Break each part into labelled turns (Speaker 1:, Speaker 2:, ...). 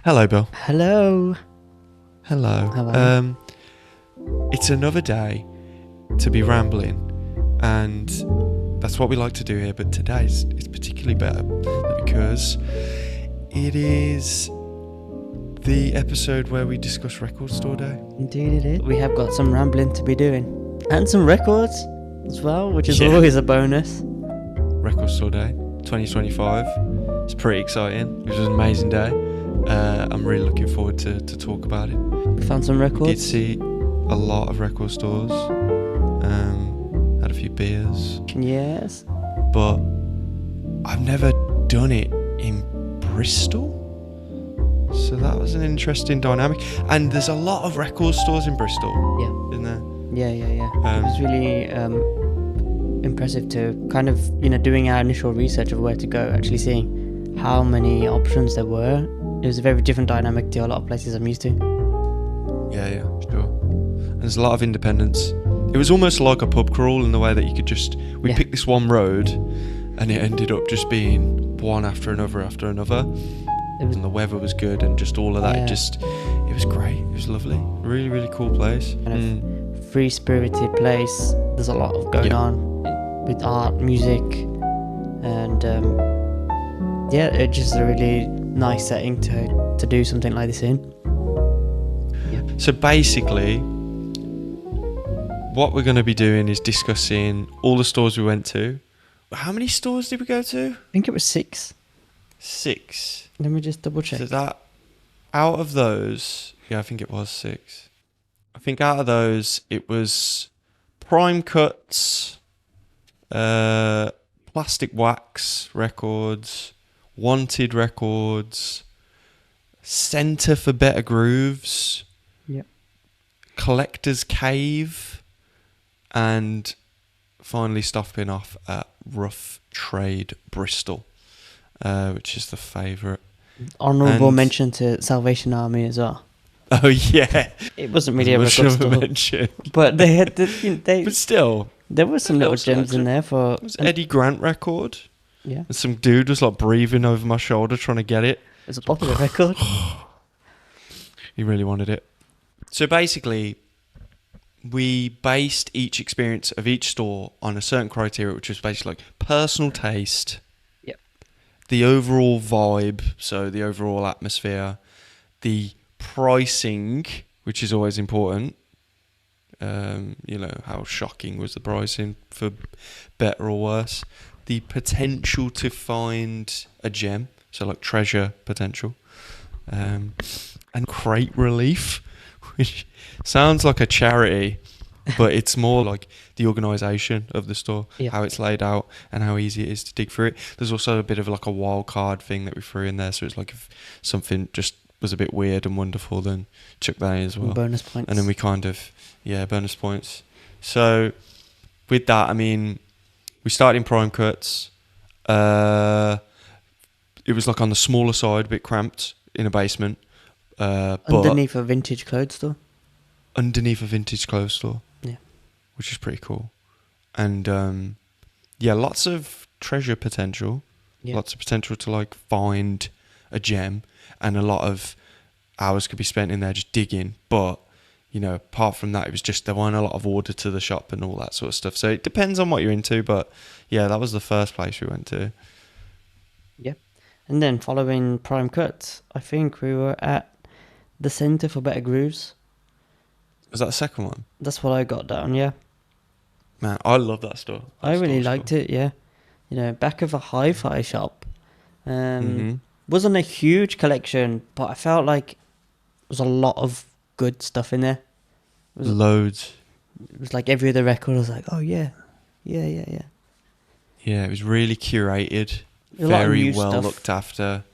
Speaker 1: Hello, Bill.
Speaker 2: Hello.
Speaker 1: Hello.
Speaker 2: How are you?
Speaker 1: It's another day to be rambling, and that's what we like to do here. But today it's particularly better because it is the episode where we discuss Record Store Day.
Speaker 2: Indeed it is. We have got some rambling to be doing. And some records as well, which is
Speaker 1: Yeah.
Speaker 2: always a bonus.
Speaker 1: Record Store Day 2025. It's pretty exciting. It was an amazing day. I'm really looking forward to talk about it.
Speaker 2: We found some
Speaker 1: We did
Speaker 2: records.
Speaker 1: see a lot of record stores. Had a few beers.
Speaker 2: Yes.
Speaker 1: But I've never done it in Bristol, so that was an interesting dynamic. And there's a lot of record stores in Bristol,
Speaker 2: Yeah.
Speaker 1: isn't there?
Speaker 2: Yeah. It was really impressive to kind of, doing our initial research of where to go, actually seeing how many options there were. It was a very different dynamic to a lot of places I'm used to.
Speaker 1: Yeah, sure. And there's a lot of independence. It was almost like a pub crawl in the way that you could we picked this one road, and it ended up just being one after another. And the weather was good, and just all of that.
Speaker 2: Yeah.
Speaker 1: It was great. It was lovely. Really, really cool place.
Speaker 2: Kind of free-spirited place. There's a lot of going on with art, music, and it's just a really nice setting to do something like this in.
Speaker 1: So basically, what we're going to be doing is discussing all the stores we went to. How many stores did we go to?
Speaker 2: I think it was 6.
Speaker 1: 6.
Speaker 2: Let me just double check.
Speaker 1: So that, out of those, I think it was 6. I think out of those, it was Prime Cuts, Plastic Wax Records, Wanted Records, Centre for Better Grooves,
Speaker 2: Yep.
Speaker 1: Collector's Cave, and finally stopping off at Rough Trade Bristol, which is the favourite.
Speaker 2: Honourable
Speaker 1: And-
Speaker 2: mention to Salvation Army as well.
Speaker 1: Oh yeah,
Speaker 2: It wasn't really a
Speaker 1: much
Speaker 2: record
Speaker 1: of a
Speaker 2: store,
Speaker 1: mention.
Speaker 2: but they had
Speaker 1: But still,
Speaker 2: there were some little
Speaker 1: Else
Speaker 2: gems in there for.
Speaker 1: it was Eddie Grant record,
Speaker 2: Yeah,
Speaker 1: and some dude was like breathing over my shoulder trying to get it.
Speaker 2: it's a popular record.
Speaker 1: He really wanted it. So basically, we based each experience of each store on a certain criteria, which was basically like personal taste,
Speaker 2: Yep.
Speaker 1: the overall vibe, so the overall atmosphere, the pricing, which is always important. How shocking was the pricing, for better or worse. The potential to find a gem, so like treasure potential. And crate relief, which sounds like a charity, but it's more like the organisation of the store,
Speaker 2: Yeah.
Speaker 1: how it's laid out and how easy it is to dig through it. There's also a bit of like a wild card thing that we threw in there, so it's like if something just was a bit weird and wonderful, then chuck that in as well.
Speaker 2: Bonus points.
Speaker 1: And then we bonus points. So with that, I mean, we started in Prime Cuts. It was like on the smaller side, a bit cramped in a basement. But
Speaker 2: underneath a vintage clothes store.
Speaker 1: underneath a vintage clothes store.
Speaker 2: Yeah.
Speaker 1: Which is pretty cool. And lots of treasure potential.
Speaker 2: Yeah.
Speaker 1: Lots of potential to like find a gem, and a lot of hours could be spent in there just digging. But apart from that, it was just there weren't a lot of order to the shop and all that sort of stuff. So it depends on what you're into. But yeah, that was the first place we went to.
Speaker 2: Yeah. And then following Prime Cuts, I think we were at the Centre for Better Grooves.
Speaker 1: Was that the second one?
Speaker 2: That's what I got down, yeah.
Speaker 1: Man, I love that store.
Speaker 2: I really liked it, yeah. Back of a hi-fi shop. Wasn't a huge collection, but I felt like there was a lot of good stuff in there.
Speaker 1: Loads.
Speaker 2: It was like every other record, I was like, oh yeah. Yeah.
Speaker 1: Yeah, it was really curated.
Speaker 2: A lot of
Speaker 1: Very
Speaker 2: new
Speaker 1: well
Speaker 2: stuff.
Speaker 1: looked after.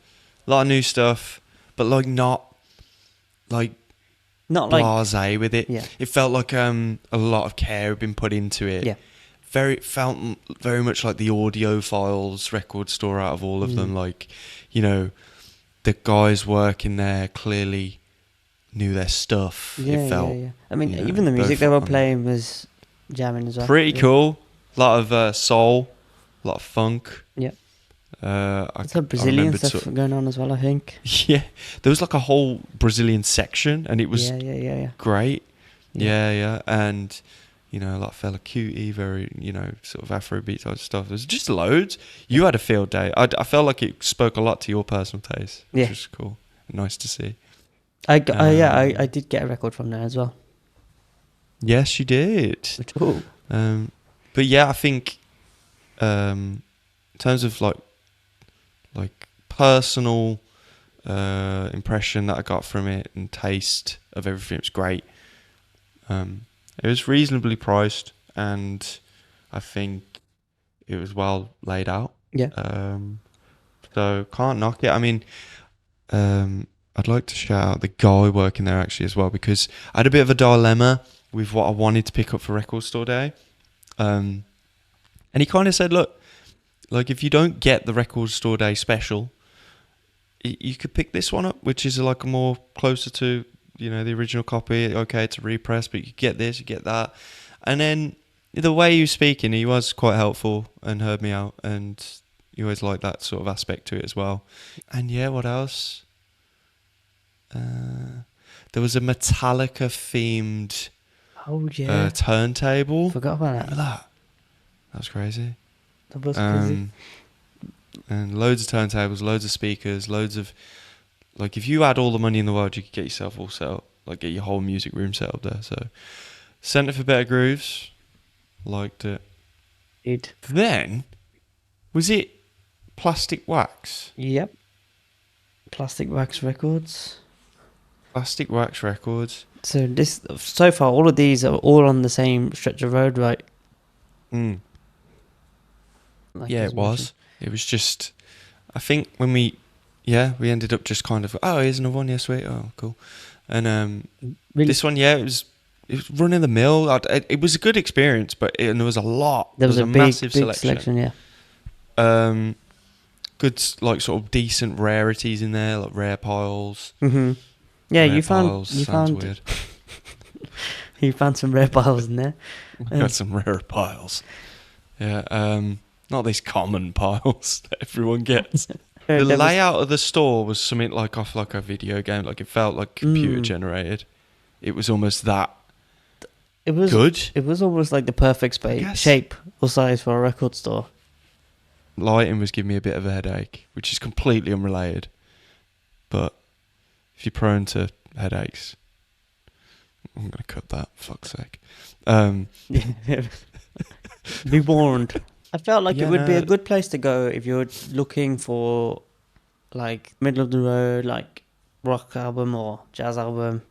Speaker 1: A lot of new stuff, but like not like
Speaker 2: Not like,
Speaker 1: blasé with it.
Speaker 2: yeah.
Speaker 1: It felt like a lot of care had been put into it.
Speaker 2: Yeah.
Speaker 1: It felt very much like the Audiophiles record store out of all of them. Like, the guys working there clearly knew their stuff.
Speaker 2: Yeah,
Speaker 1: it felt
Speaker 2: yeah. I mean, even the music
Speaker 1: both
Speaker 2: they were
Speaker 1: on
Speaker 2: playing was jamming as well.
Speaker 1: pretty
Speaker 2: Yeah.
Speaker 1: cool. A lot of soul, a lot of funk.
Speaker 2: Yeah. There's some Brazilian stuff going on as well, I think.
Speaker 1: Yeah, there was like a whole Brazilian section, and it was
Speaker 2: Yeah.
Speaker 1: great. Yeah, and like Fela Kuti, very sort of Afrobeat type stuff. There's just loads. You had a field day. I felt like it spoke a lot to your personal taste, which was cool. Nice to see.
Speaker 2: I did get a record from there as well.
Speaker 1: Yes, you did.
Speaker 2: Cool.
Speaker 1: But yeah, I think in terms of like personal impression that I got from it and taste of everything, it was great. It was reasonably priced, and I think it was well laid out.
Speaker 2: Yeah.
Speaker 1: So can't knock it. I mean, I'd like to shout out the guy working there actually as well, because I had a bit of a dilemma with what I wanted to pick up for Record Store Day. And he kind of said, look, like if you don't get the Record Store Day special, you could pick this one up, which is like a more closer to, the original copy. Okay, it's a repress, but you get this, you get that. And then the way he was speaking, he was quite helpful and heard me out, and you always like that sort of aspect to it as well. And yeah, what else? There was a Metallica themed turntable.
Speaker 2: Forgot about that.
Speaker 1: Remember that? That was crazy.
Speaker 2: That was crazy.
Speaker 1: And loads of turntables, loads of speakers, loads of... Like, if you had all the money in the world, you could get yourself all set up. Like, get your whole music room set up there. So, Centre for Better Grooves. Liked it. Then, was it Plastic Wax?
Speaker 2: Yep. Plastic Wax Records.
Speaker 1: Plastic Wax Records.
Speaker 2: So far, all of these are all on the same stretch of road, right?
Speaker 1: Like yeah, it was. It was just... I think when we ended up just kind of, here's another one, yeah, sweet, oh, cool. And
Speaker 2: really?
Speaker 1: This one, it was running the mill. It was a good experience, but there was a lot.
Speaker 2: There was a
Speaker 1: massive
Speaker 2: big selection, yeah.
Speaker 1: Good, like, sort of decent rarities in there, like rare piles.
Speaker 2: Mm-hmm. Yeah,
Speaker 1: rare
Speaker 2: you found
Speaker 1: weird.
Speaker 2: you found some rare piles in there.
Speaker 1: Got some rare piles. Yeah, not these common piles that everyone gets. The layout of the store was something like off like a video game. Like, it felt like computer generated. It was almost that. It was good.
Speaker 2: It was almost like the perfect shape or size for a record store.
Speaker 1: Lighting was giving me a bit of a headache, which is completely unrelated. But if you're prone to headaches, I'm going to cut that, for fuck's sake.
Speaker 2: Be warned. I felt like it would be a good place to go if you're looking for like middle of the road, like rock album or jazz album,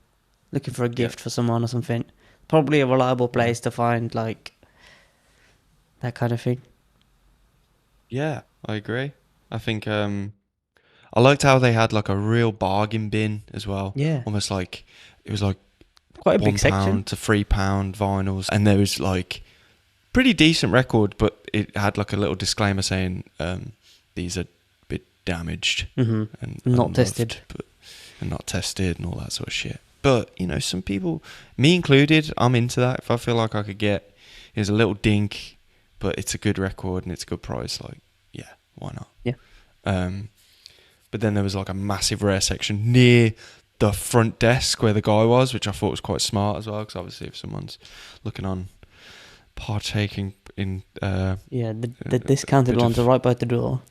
Speaker 2: looking for a gift for someone or something. Probably a reliable place to find like that kind of thing. Yeah,
Speaker 1: I agree. I think I liked how they had like a real bargain bin as well.
Speaker 2: Yeah.
Speaker 1: Almost like it was like
Speaker 2: quite a big section
Speaker 1: to £3 vinyls, and there was like pretty decent record, but it had like a little disclaimer saying these are a bit damaged and
Speaker 2: not tested,
Speaker 1: and not tested and all that sort of shit. But some people, me included, I'm into that. If I feel like I could get, here's a little dink, but it's a good record and it's a good price, like, yeah, why not?
Speaker 2: Yeah.
Speaker 1: But then there was like a massive rare section near the front desk where the guy was, which I thought was quite smart as well, because obviously if someone's looking on partaking in
Speaker 2: the discounted ones are right by the door.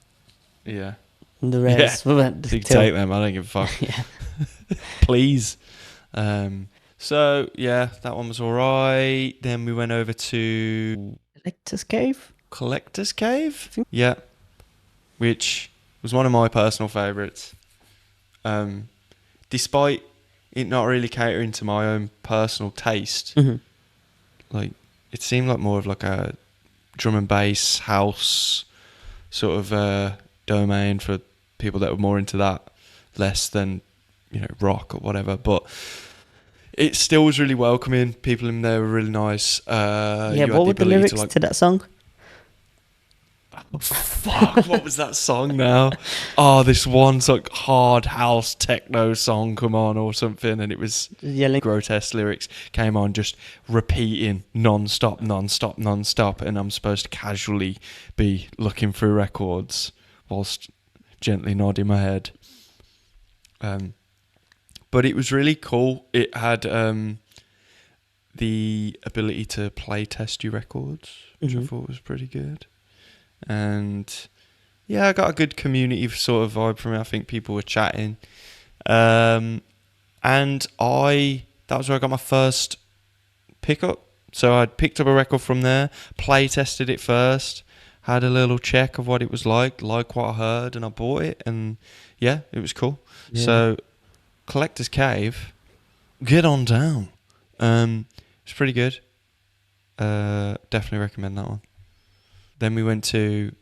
Speaker 1: Yeah.
Speaker 2: And the rest
Speaker 1: you take them, I don't give a fuck.
Speaker 2: Yeah.
Speaker 1: Please. So yeah, that one was alright. Then we went over to Collector's Cave? Yeah. Which was one of my personal favourites. Despite it not really catering to my own personal taste, like, it seemed like more of like a drum and bass house sort of domain for people that were more into that, less than rock or whatever. But it still was really welcoming. People in there were really nice.
Speaker 2: What were the lyrics to that song?
Speaker 1: Oh, fuck, what was that song now? Oh, this one's like hard house techno song, come on, or something, and it was
Speaker 2: yelling.
Speaker 1: Grotesque lyrics came on, just repeating non-stop, and I'm supposed to casually be looking through records, whilst gently nodding my head. But it was really cool. It had the ability to play test your records, which I thought was pretty good. And yeah, I got a good community sort of vibe from it. I think people were chatting. And that was where I got my first pickup. So I'd picked up a record from there, play tested it first, had a little check of what it was like what I heard, and I bought it, and yeah, it was cool. Yeah. So Collector's Cave, get on down. It's pretty good. Definitely recommend that one. Then we went to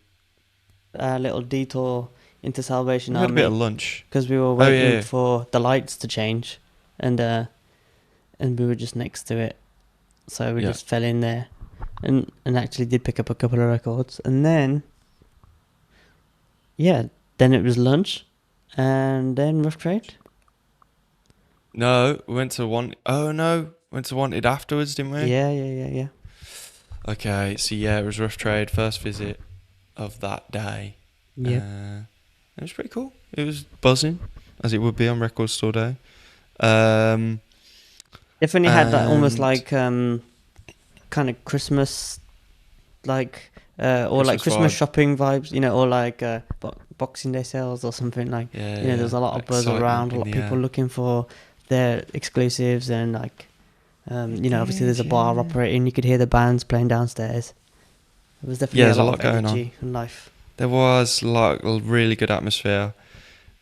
Speaker 2: a little detour into Salvation
Speaker 1: Army.
Speaker 2: We
Speaker 1: had a bit of lunch
Speaker 2: because we were waiting for the lights to change, and we were just next to it, so we just fell in there, and actually did pick up a couple of records, and then it was lunch, and then Rough Trade.
Speaker 1: No, we went to one. Oh no, went to Wanted afterwards, didn't we?
Speaker 2: Yeah.
Speaker 1: Okay, so yeah, it was Rough Trade, first visit of that day.
Speaker 2: Yeah.
Speaker 1: It was pretty cool. It was buzzing, as it would be on Record Store Day. Definitely
Speaker 2: had that almost like kind of Christmas, like or like Christmas shopping vibes, or like Boxing Day sales or something like. There's a lot of buzz around, a lot of people looking for their exclusives, and like, obviously there's a bar operating. You could hear the bands playing downstairs. It was definitely a lot of
Speaker 1: going
Speaker 2: energy and life.
Speaker 1: There was like a really good atmosphere.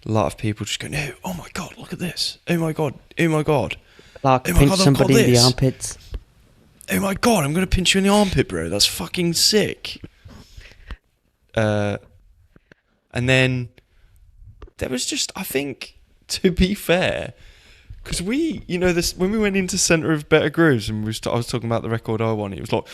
Speaker 1: A lot of people just going, "Oh my god, look at this! Oh my god! Oh my god!"
Speaker 2: Like pinch somebody in the armpits.
Speaker 1: Oh my god, I'm gonna pinch you in the armpit, bro. That's fucking sick. And then there was just, I think, to be fair, because we, this when we went into Centre of Better Grooves and I was talking about the record I wanted, it was like,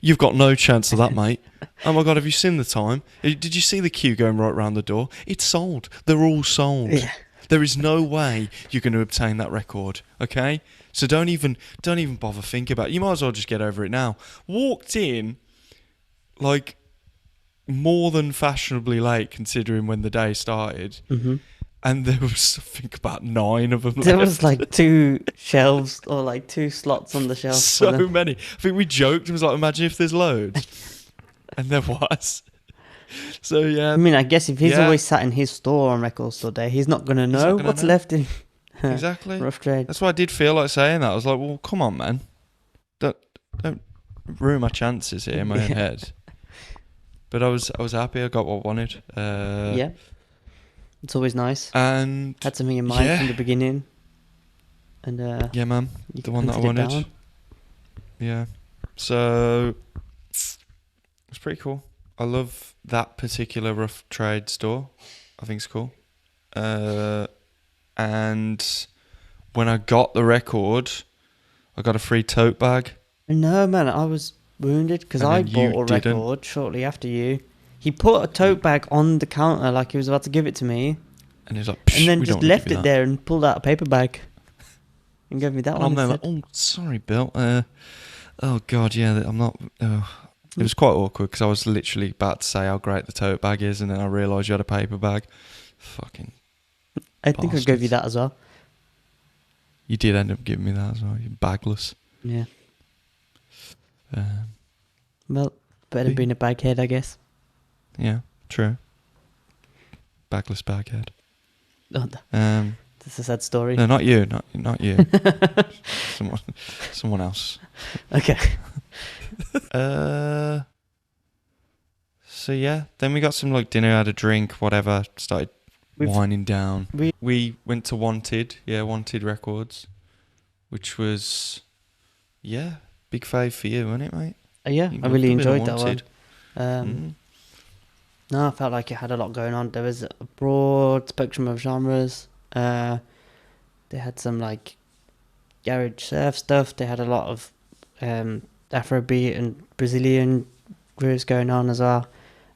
Speaker 1: you've got no chance of that, mate. Oh my god, have you seen the time? Did you see the queue going right round the door? It's sold. They're all sold. Yeah. There is no way you're going to obtain that record, okay? So don't even bother thinking about it. You might as well just get over it now. Walked in, like, more than fashionably late considering when the day started. Mm-hmm. And there was, I think, about 9 of them
Speaker 2: There left. Was like 2 shelves or like 2 slots on the shelf.
Speaker 1: So many. I think we joked. It was like, imagine if there's loads. And there was. So, yeah.
Speaker 2: I mean, I guess if he's always sat in his store on Record Store Day, he's not going to know what's left in
Speaker 1: exactly.
Speaker 2: Rough Trade.
Speaker 1: That's why I did feel like saying that. I was like, well, come on, man. Don't ruin my chances here in my own head. But I was happy. I got what I wanted.
Speaker 2: Yeah. It's always nice.
Speaker 1: And
Speaker 2: had something in mind from the beginning. And
Speaker 1: yeah, man. The one that I wanted.
Speaker 2: Down.
Speaker 1: Yeah. So it's pretty cool. I love that particular Rough Trade store. I think it's cool. And when I got the record, I got a free tote bag.
Speaker 2: No, man, I was wounded because I bought a record shortly after you. He put a tote bag on the counter like he was about to give it to me.
Speaker 1: And he was like,
Speaker 2: and then just left it there and pulled out a paper bag and gave me that one.
Speaker 1: I'm there like, oh, sorry, Bill. Oh, God, yeah, I'm not... It was quite awkward because I was literally about to say how great the tote bag is, and then I realised you had a paper bag. Fucking
Speaker 2: I think I gave you that as well.
Speaker 1: You did end up giving me that as well. You're bagless.
Speaker 2: Yeah. Well, better than being a baghead, I guess.
Speaker 1: Yeah, true. Bagless baghead.
Speaker 2: Oh, that's a sad story.
Speaker 1: No, not you. Not you. Someone else.
Speaker 2: Okay.
Speaker 1: So yeah, then we got some like dinner, had a drink, whatever. Started winding down. We went to Wanted Records, which was big fave for you, wasn't it, mate?
Speaker 2: Yeah, I really enjoyed that one. No, I felt like it had a lot going on. There was a broad spectrum of genres. They had some like garage surf stuff. They had a lot of Afrobeat and Brazilian grooves going on as well.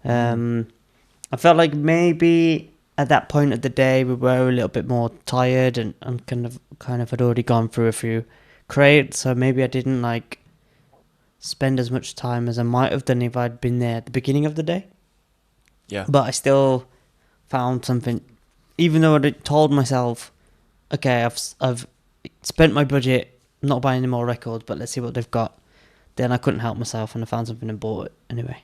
Speaker 2: I felt like maybe at that point of the day we were a little bit more tired and kind of had already gone through a few crates, so maybe I didn't like spend as much time as I might have done if I'd been there at the beginning of the day.
Speaker 1: Yeah.
Speaker 2: But I still found something, even though I told myself, okay, I've spent my budget, not buying any more records, but let's see what they've got. Then I couldn't help myself, and I found something and bought it anyway.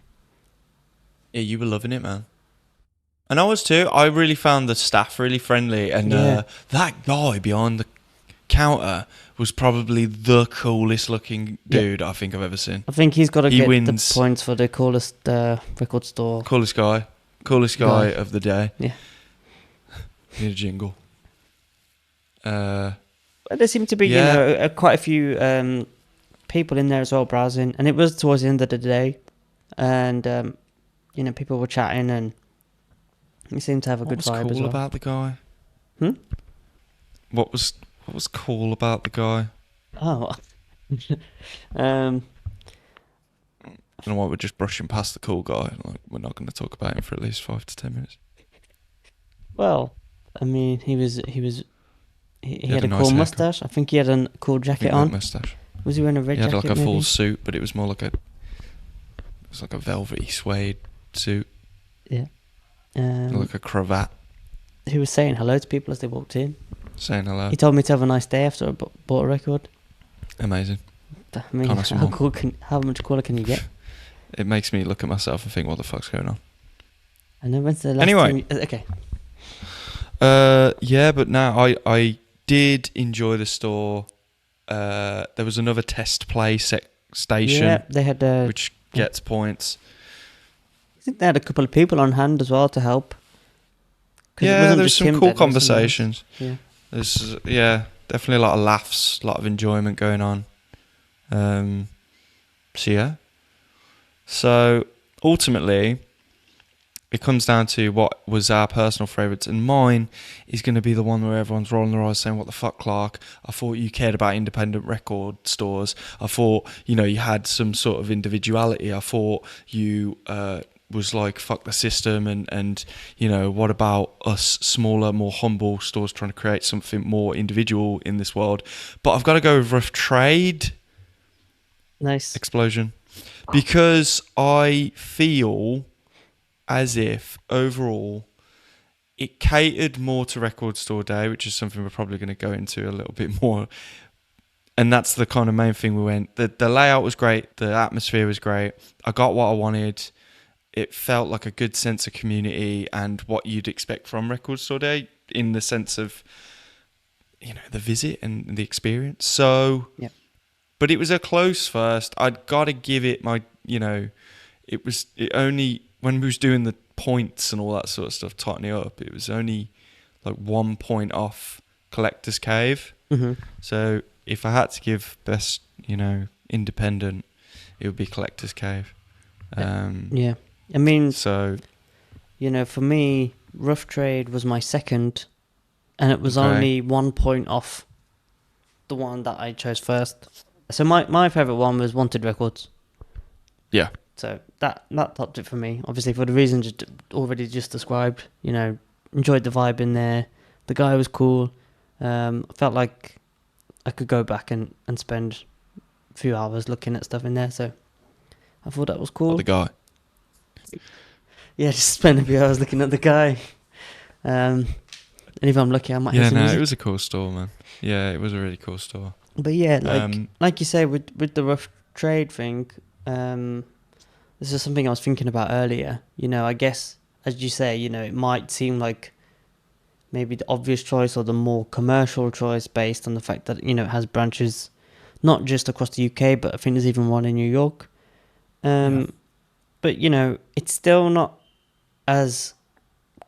Speaker 1: Yeah, you were loving it, man. And I was too. I really found the staff really friendly, and that guy behind the counter was probably the coolest looking dude I think I've ever seen.
Speaker 2: I think he's got to get
Speaker 1: wins.
Speaker 2: the points for the coolest record store.
Speaker 1: Coolest guy of the day.
Speaker 2: Yeah.
Speaker 1: Need a jingle.
Speaker 2: There seemed to be, quite a few people in there as well browsing, and it was towards the end of the day, and people were chatting, and he seemed to have a good vibe as well.
Speaker 1: What was cool about the guy? What was cool about the guy?
Speaker 2: Oh.
Speaker 1: I don't know why we're just brushing past the cool guy. Like, we're not going to talk about him for at least 5 to 10 minutes.
Speaker 2: Well, I mean, he had a
Speaker 1: nice
Speaker 2: cool
Speaker 1: haircut.
Speaker 2: mustache. I think he had a cool jacket on.
Speaker 1: Mustache.
Speaker 2: Was he wearing a red
Speaker 1: jacket? He had
Speaker 2: jacket?
Speaker 1: like a full suit, but it was more like it was like a velvety suede suit.
Speaker 2: Yeah.
Speaker 1: Like a cravat.
Speaker 2: He was saying hello to people as they walked in.
Speaker 1: Saying hello.
Speaker 2: He told me to have a nice day after I bought a record.
Speaker 1: Amazing.
Speaker 2: I mean, how much cooler can you get?
Speaker 1: It makes me look at myself and think, what the fuck's going on?
Speaker 2: And then when's the last time okay.
Speaker 1: Yeah, but now I did enjoy the store. There was another test play station.
Speaker 2: Yeah, they had
Speaker 1: which gets points.
Speaker 2: I think they had a couple of people on hand as well to help.
Speaker 1: Yeah, there's some cool conversations.
Speaker 2: Yeah.
Speaker 1: There's definitely a lot of laughs, a lot of enjoyment going on. So ultimately, it comes down to what was our personal favourites, and mine is going to be the one where everyone's rolling their eyes saying, what the fuck, Clark? I thought you cared about independent record stores. I thought, you had some sort of individuality. I thought you was like, fuck the system, and what about us smaller, more humble stores trying to create something more individual in this world? But I've got to go with Rough Trade.
Speaker 2: Nice.
Speaker 1: Explosion. Because I feel as if overall it catered more to Record Store Day, which is something we're probably going to go into a little bit more. And that's the kind of main thing we went. The layout was great. The atmosphere was great. I got what I wanted. It felt like a good sense of community and what you'd expect from Record Store Day in the sense of, the visit and the experience. So,
Speaker 2: yeah.
Speaker 1: But it was a close first. I'd got to give it my, it only, when we was doing the points and all that sort of stuff, tightening up, it was only like 1 point off Collector's Cave.
Speaker 2: Mm-hmm.
Speaker 1: So if I had to give best, independent, it would be Collector's Cave.
Speaker 2: Yeah. I mean,
Speaker 1: so,
Speaker 2: for me, Rough Trade was my second, and it was only 1 point off the one that I chose first. So my favourite one was Wanted Records.
Speaker 1: Yeah.
Speaker 2: So that topped it for me. Obviously, for the reasons already just described. Enjoyed the vibe in there. The guy was cool. Felt like I could go back and spend a few hours looking at stuff in there. So I thought that was cool.
Speaker 1: The guy.
Speaker 2: Yeah, just spend a few hours looking at the guy. And if I'm lucky, I might hear some music.
Speaker 1: It was a cool store, man. Yeah, it was a really cool store.
Speaker 2: But yeah, like you say, with the Rough Trade thing, this is something I was thinking about earlier. I guess, as you say, it might seem like maybe the obvious choice or the more commercial choice based on the fact that, it has branches not just across the UK, but I think there's even one in New York. But, it's still not as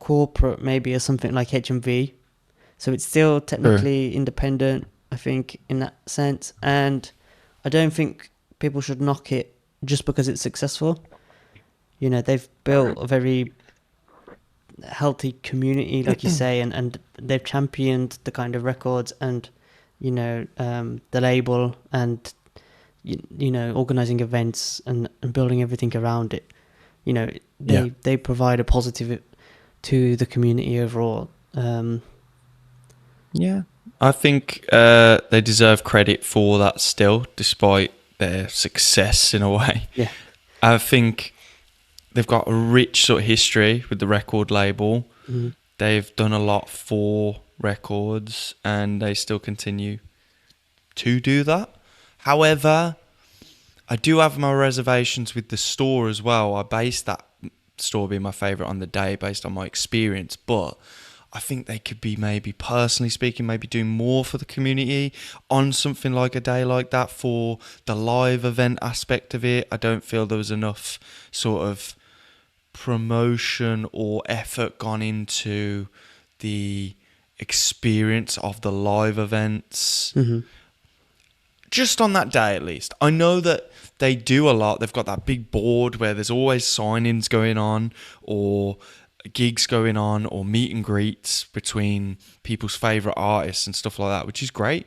Speaker 2: corporate maybe as something like HMV. So it's still technically independent, I think, in that sense. And I don't think people should knock it just because it's successful. They've built a very healthy community, like you say, and they've championed the kind of records and, the label and, organising events and building everything around it. They provide a positive to the community overall.
Speaker 1: Yeah. I think they deserve credit for that still, despite their success in a way.
Speaker 2: Yeah.
Speaker 1: I think they've got a rich sort of history with the record label.
Speaker 2: Mhm.
Speaker 1: They've done a lot for records, and they still continue to do that. However, I do have my reservations with the store as well. I base that store being my favourite on the day based on my experience, but I think they could be, maybe personally speaking, maybe doing more for the community on something like a day like that for the live event aspect of it. I don't feel there was enough sort of promotion or effort gone into the experience of the live events.
Speaker 2: Mhm.
Speaker 1: Just on that day, at least. I know that they do a lot. They've got that big board where there's always sign-ins going on, or gigs going on, or meet and greets between people's favourite artists and stuff like that, which is great.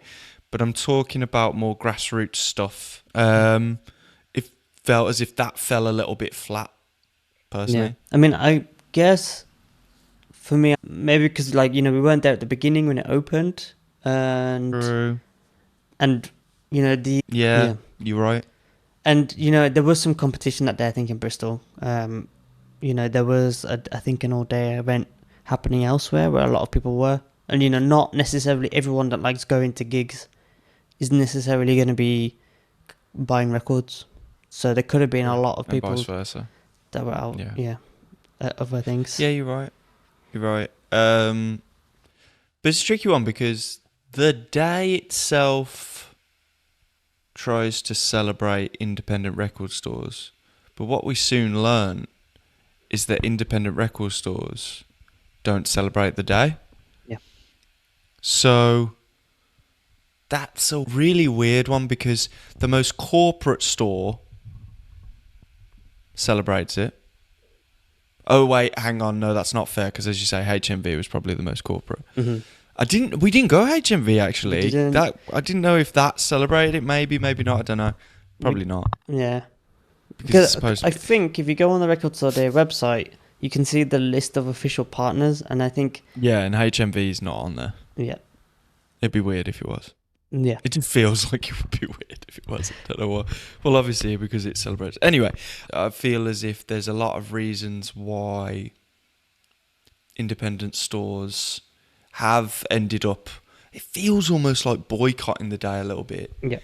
Speaker 1: But I'm talking about more grassroots stuff. It felt as if that fell a little bit flat, personally.
Speaker 2: Yeah. I mean, I guess for me, maybe because like, we weren't there at the beginning when it opened, and
Speaker 1: True.
Speaker 2: and
Speaker 1: Yeah, you're right.
Speaker 2: and there was some competition that day, I think, in Bristol. There was I think an all-day event happening elsewhere where a lot of people were, and not necessarily everyone that likes going to gigs is necessarily going to be buying records. So there could have been a lot of people
Speaker 1: and vice versa.
Speaker 2: that were out, other things.
Speaker 1: Yeah, you're right. You're right. But it's a tricky one because the day itself tries to celebrate independent record stores, but what we soon learn is that independent record stores don't celebrate the day.
Speaker 2: Yeah.
Speaker 1: So that's a really weird one because the most corporate store celebrates it. Oh wait, hang on, no, that's not fair because as you say, HMV was probably the most corporate.
Speaker 2: Mm-hmm.
Speaker 1: We didn't go HMV actually.
Speaker 2: We didn't.
Speaker 1: That I didn't know if that celebrated it. Maybe not. I don't know. Probably not.
Speaker 2: Yeah.
Speaker 1: Because it's supposed
Speaker 2: I
Speaker 1: to be.
Speaker 2: think if you go on the Record Store Day website, you can see the list of official partners, and I think
Speaker 1: Yeah, and HMV is not on there.
Speaker 2: yeah,
Speaker 1: It'd be weird if it was.
Speaker 2: yeah,
Speaker 1: It just feels like it would be weird if it was. I don't know why. Well, obviously because it celebrates. Anyway, I feel as if there's a lot of reasons why independent stores have ended up. It feels almost like boycotting the day a little bit.
Speaker 2: yeah,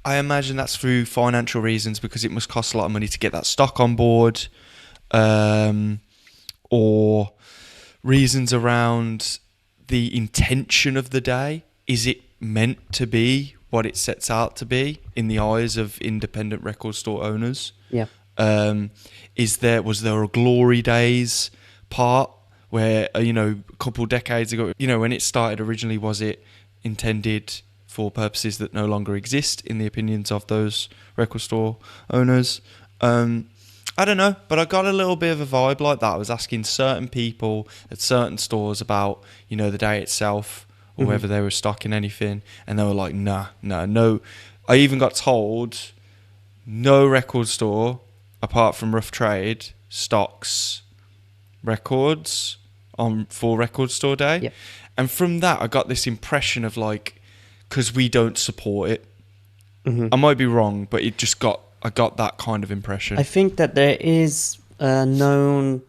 Speaker 1: I imagine that's through financial reasons because it must cost a lot of money to get that stock on board, or reasons around the intention of the day. Is it meant to be what it sets out to be in the eyes of independent record store owners?
Speaker 2: yeah.
Speaker 1: Was there a glory days part where a couple decades ago, when it started originally, was it intended for purposes that no longer exist in the opinions of those record store owners? I don't know, but I got a little bit of a vibe like that. I was asking certain people at certain stores about, the day itself or whether they were stocking anything, and they were like, no. I even got told no record store, apart from Rough Trade, stocks records for Record Store Day.
Speaker 2: Yeah.
Speaker 1: And from that, I got this impression of because we don't support it. I might be wrong, but I got that kind of impression.
Speaker 2: I think that there is a known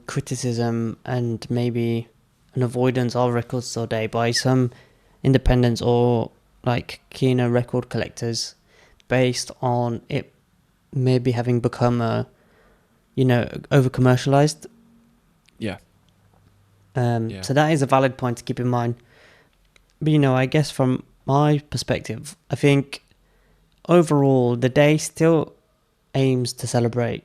Speaker 2: criticism and maybe an avoidance of Record Store Day by some independents or keener record collectors, based on it maybe having become over commercialized.
Speaker 1: Yeah.
Speaker 2: So that is a valid point to keep in mind. But I guess from my perspective, I think overall the day still aims to celebrate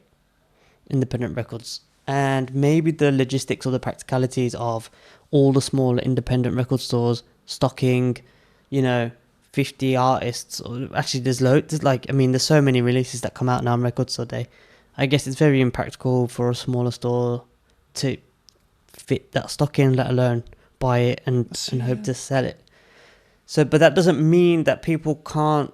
Speaker 2: independent records, and maybe the logistics or the practicalities of all the smaller independent record stores stocking 50 artists, or actually there's loads, there's so many releases that come out now on Record Store Day. I guess it's very impractical for a smaller store to fit that stock in, let alone buy it and hope to sell it. So, but that doesn't mean that people can't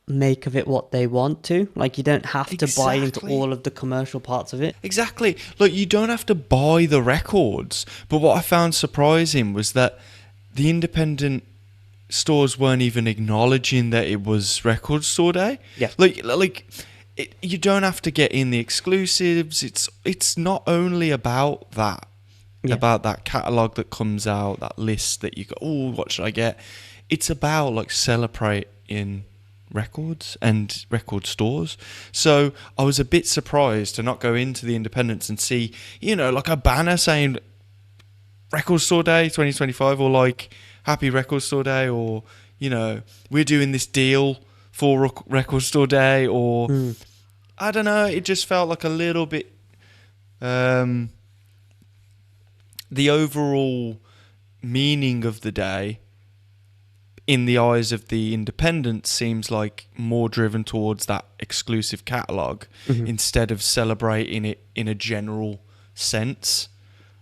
Speaker 2: make of it what they want to. You don't have to buy into all of the commercial parts of it.
Speaker 1: Exactly. You don't have to buy the records. But what I found surprising was that the independent stores weren't even acknowledging that it was Record Store Day.
Speaker 2: Yeah.
Speaker 1: you don't have to get in the exclusives. It's not only about that.
Speaker 2: Yeah.
Speaker 1: About that catalogue that comes out, that list that you go, oh, what should I get? It's about like celebrating records and record stores. So I was a bit surprised to not go into the independents and see, like a banner saying Record Store Day 2025, or like Happy Record Store Day, or, we're doing this deal for Record Store Day, or I don't know, it just felt like a little bit the overall meaning of the day in the eyes of the independent seems like more driven towards that exclusive catalogue instead of celebrating it in a general sense,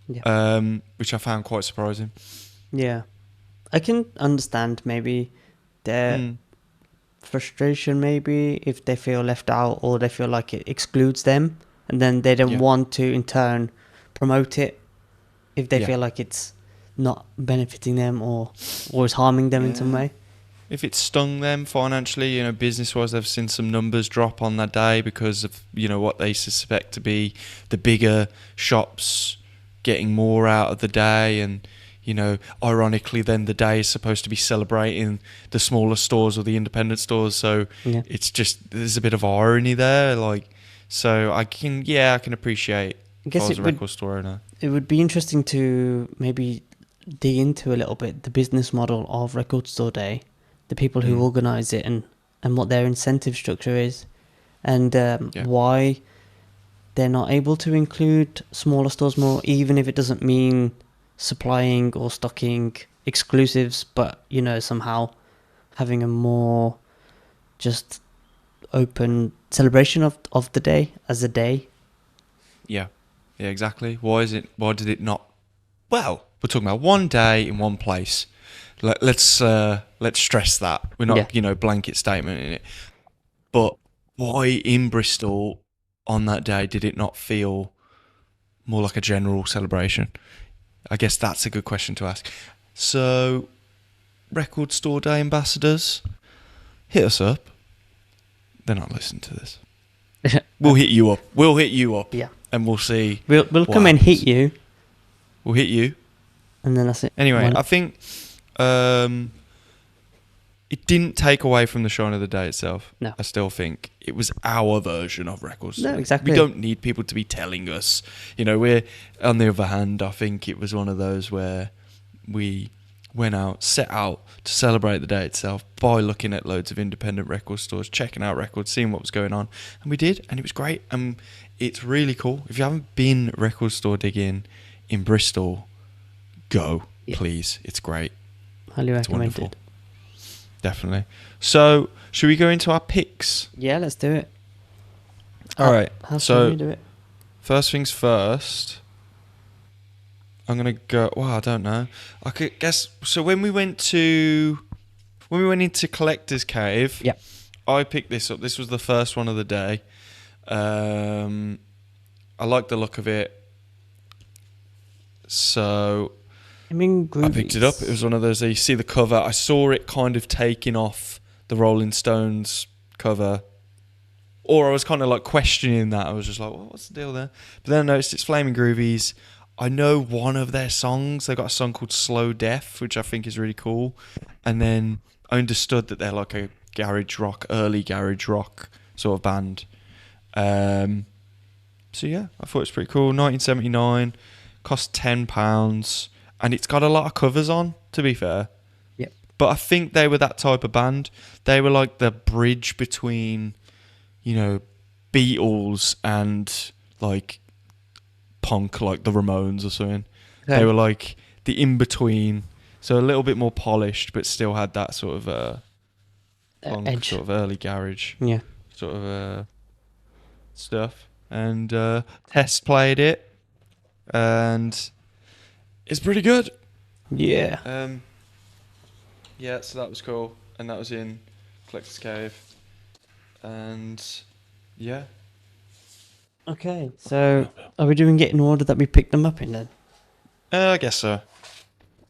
Speaker 1: which I found quite surprising.
Speaker 2: Yeah. I can understand maybe their frustration, maybe, if they feel left out or they feel like it excludes them, and then they don't want to, in turn, promote it if they feel like it's not benefiting them or is harming them in some way.
Speaker 1: If it stung them financially, business-wise, they've seen some numbers drop on that day because of, what they suspect to be the bigger shops getting more out of the day. And, ironically, then the day is supposed to be celebrating the smaller stores or the independent stores. So it's just, there's a bit of irony there. So I can appreciate if I was a record store owner.
Speaker 2: It would be interesting to maybe dig into a little bit the business model of Record Store Day, the people who organise it, and what their incentive structure is, and why they're not able to include smaller stores more, even if it doesn't mean supplying or stocking exclusives, but somehow having a more just open celebration of the day as a day.
Speaker 1: Yeah, exactly. Why did it not? Well, we're talking about one day in one place. Let's stress that. We're not, blanket statement in it. But why in Bristol on that day did it not feel more like a general celebration? I guess that's a good question to ask. So, Record Store Day ambassadors, hit us up. They're not listening to this. We'll hit you up.
Speaker 2: Yeah.
Speaker 1: And we'll see.
Speaker 2: We'll come and hit you.
Speaker 1: We'll hit you.
Speaker 2: And then that's it.
Speaker 1: Anyway, I think it didn't take away from the shine of the day itself.
Speaker 2: No.
Speaker 1: I still think it was our version of records.
Speaker 2: No, exactly.
Speaker 1: We don't need people to be telling us. We're, on the other hand, I think it was one of those where we set out to celebrate the day itself by looking at loads of independent record stores, checking out records, seeing what was going on. And we did, and it was great. And it's really cool. If you haven't been record store digging in Bristol, go, please. It's great.
Speaker 2: Highly recommended.
Speaker 1: Definitely. So, should we go into our picks?
Speaker 2: Yeah, let's do it.
Speaker 1: All right.
Speaker 2: How should we do it?
Speaker 1: First things first. I'm gonna go. Well, I don't know. I could guess. So when we went into Collector's Cave, I picked this up. This was the first one of the day. I like the look of it. So
Speaker 2: I
Speaker 1: picked it up. It was one of those. You see the cover. I saw it kind of taking off the Rolling Stones cover, or I was kind of like questioning that. I was just like, well, what's the deal there? But then I noticed it's Flaming Groovies. I know one of their songs. They got a song called Slow Death, which I think is really cool. And then I understood that they're like a early garage rock sort of band. So yeah, I thought it was pretty cool. 1979, cost £10, and it's got a lot of covers on, to be fair.
Speaker 2: Yep.
Speaker 1: But I think they were that type of band. They were like the bridge between, Beatles and like punk, like the Ramones or something. Okay. They were like the in-between, so a little bit more polished, but still had that sort of punk,
Speaker 2: edge,
Speaker 1: sort of early garage, sort of stuff. And Tess played it, and it's pretty good.
Speaker 2: Yeah.
Speaker 1: So that was cool, and that was in Collector's Cave, and yeah.
Speaker 2: Okay, so are we doing it in order that we picked them up in then?
Speaker 1: I guess so.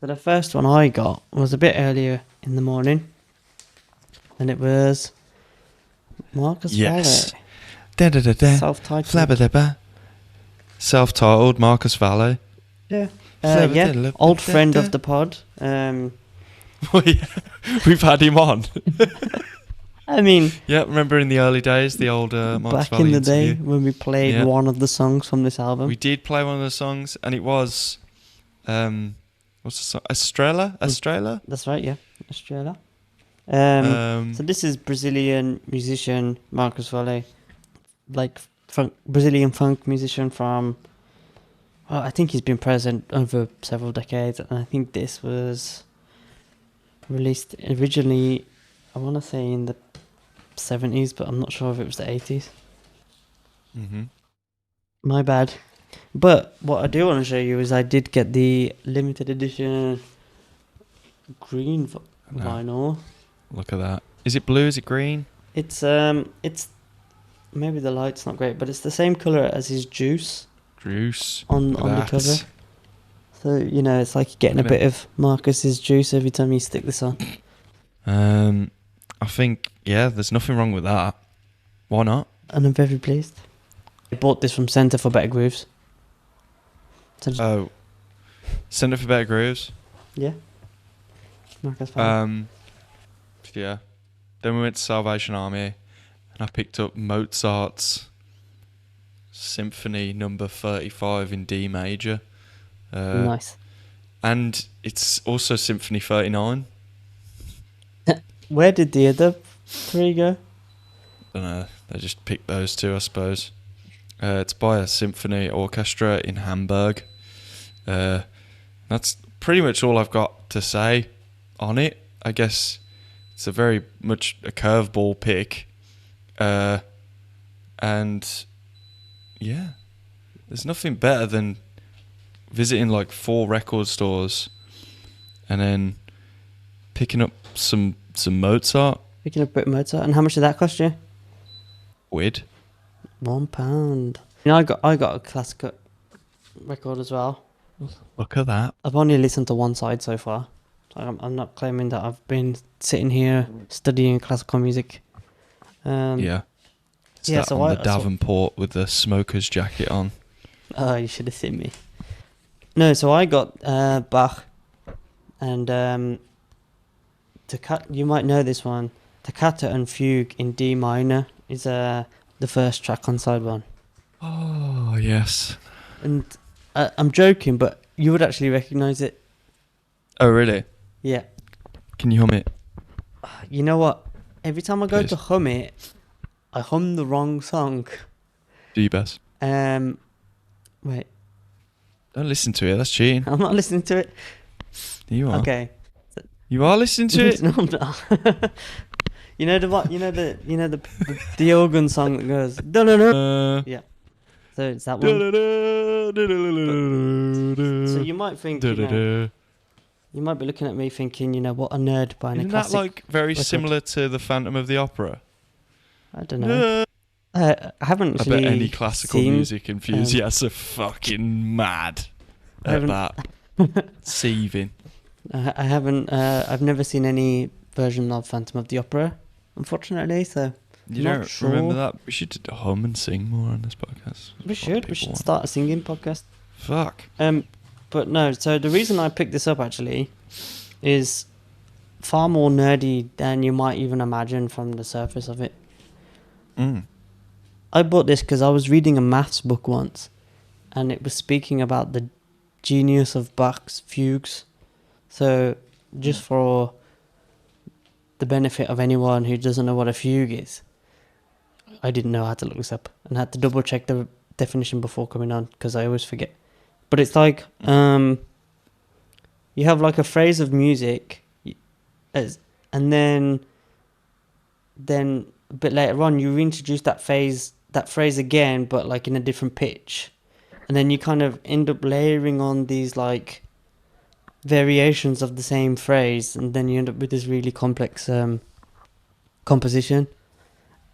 Speaker 2: So the first one I got was a bit earlier in the morning, and it was Marcus Valet.
Speaker 1: Da-da-da-da.
Speaker 2: Self-titled.
Speaker 1: Flabba-dabba. Self-titled, Marcus Valle.
Speaker 2: Yeah. Old friend of the pod.
Speaker 1: Well, yeah, we've had him on.
Speaker 2: I mean,
Speaker 1: Yeah, remember in the early days, the old Marcus
Speaker 2: back
Speaker 1: Valle
Speaker 2: in the day
Speaker 1: interview?
Speaker 2: when we played one of the songs from this album.
Speaker 1: We did play one of the songs, and it was, what's the song? Estrella?
Speaker 2: That's right, yeah. Estrella. So this is Brazilian musician Marcus Valle, like Brazilian funk musician from. Well, I think he's been present over several decades, and I think this was released originally, I want to say in the 70s, but I'm not sure if it was the 80s.
Speaker 1: Mm-hmm.
Speaker 2: My bad. But what I do want to show you is I did get the limited edition green vinyl.
Speaker 1: Look at that. Is it blue? Is it green?
Speaker 2: It's maybe the light's not great, but it's the same color as his Juice.
Speaker 1: Juice.
Speaker 2: On the cover. So, you know, it's like you're getting a bit of Marcus's juice every time you stick this on.
Speaker 1: I think, there's nothing wrong with that. Why not?
Speaker 2: And I'm very pleased. I bought this from Centre for Better Grooves.
Speaker 1: Centre for Better Grooves?
Speaker 2: Yeah. Marcus Valle.
Speaker 1: Yeah. Then we went to Salvation Army, and I picked up Mozart's Symphony number 35 in D major.
Speaker 2: Nice.
Speaker 1: And it's also Symphony 39.
Speaker 2: Where did the other three go?
Speaker 1: I don't know. They just picked those two, I suppose. It's by a symphony orchestra in Hamburg. That's pretty much all I've got to say on it. I guess it's a very much a curveball pick. And yeah, there's nothing better than visiting like 4 record stores and then picking up some Mozart.
Speaker 2: Picking up a bit of Mozart. And how much did that cost you?
Speaker 1: Quid.
Speaker 2: £1. You know, I got a classical record as well.
Speaker 1: Look at that.
Speaker 2: I've only listened to one side so far. I'm not claiming that I've been sitting here studying classical music.
Speaker 1: It's on the Davenport with the smoker's jacket on.
Speaker 2: Oh, you should have seen me. No, so I got Bach and you might know this one. Toccata and Fugue in D minor is the first track on side 1.
Speaker 1: Oh, yes.
Speaker 2: And I'm joking, but you would actually recognise it.
Speaker 1: Oh, really?
Speaker 2: Yeah.
Speaker 1: Can you hum it?
Speaker 2: You know what? Every time I go to hum it, I hum the wrong song.
Speaker 1: Do your best.
Speaker 2: Wait.
Speaker 1: Don't listen to it. That's cheating.
Speaker 2: I'm not listening to it.
Speaker 1: You are.
Speaker 2: Okay.
Speaker 1: You are listening to it.
Speaker 2: No, I'm not. You know the organ song that goes. Yeah. So it's that one. So you might think. You might be looking at me thinking, what a nerd buying a classic.
Speaker 1: Isn't that like very similar to the Phantom of the Opera?
Speaker 2: I don't know. I haven't actually.
Speaker 1: I bet any classical music enthusiasts are fucking mad at that. Seething.
Speaker 2: I haven't. I've never seen any version of Phantom of the Opera, unfortunately. So
Speaker 1: you don't remember that? We should hum and sing more on this podcast.
Speaker 2: We should start a singing podcast.
Speaker 1: Fuck.
Speaker 2: But no. So the reason I picked this up actually is far more nerdy than you might even imagine from the surface of it. I bought this because I was reading a maths book once, and it was speaking about the genius of Bach's fugues. So, just for the benefit of anyone who doesn't know what a fugue is, I didn't know how to look this up and had to double check the definition before coming on because I always forget. But it's like you have like a phrase of music, and then a bit later on you reintroduce that phrase again, but like in a different pitch, and then you kind of end up layering on these like variations of the same phrase, and then you end up with this really complex composition.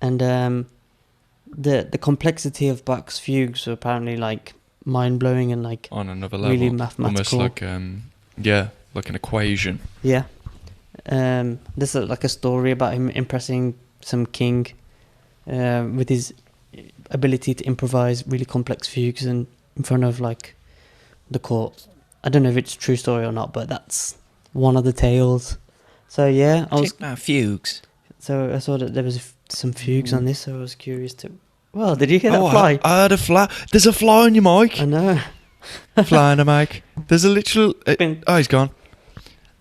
Speaker 2: And the complexity of Bach's fugues were apparently like mind blowing and like
Speaker 1: on another level,
Speaker 2: really mathematical,
Speaker 1: almost like like an equation.
Speaker 2: Yeah. There's like a story about him impressing some king with his ability to improvise really complex fugues in front of like the court. I don't know if it's a true story or not, but that's one of the tales. So yeah,
Speaker 3: Check my fugues.
Speaker 2: So I saw that there was some fugues on this, so I was curious to. Well, did you hear that fly?
Speaker 1: I heard a fly. There's a fly on your mic.
Speaker 2: I know.
Speaker 1: Fly on the mic. There's a literal. Oh, he's gone.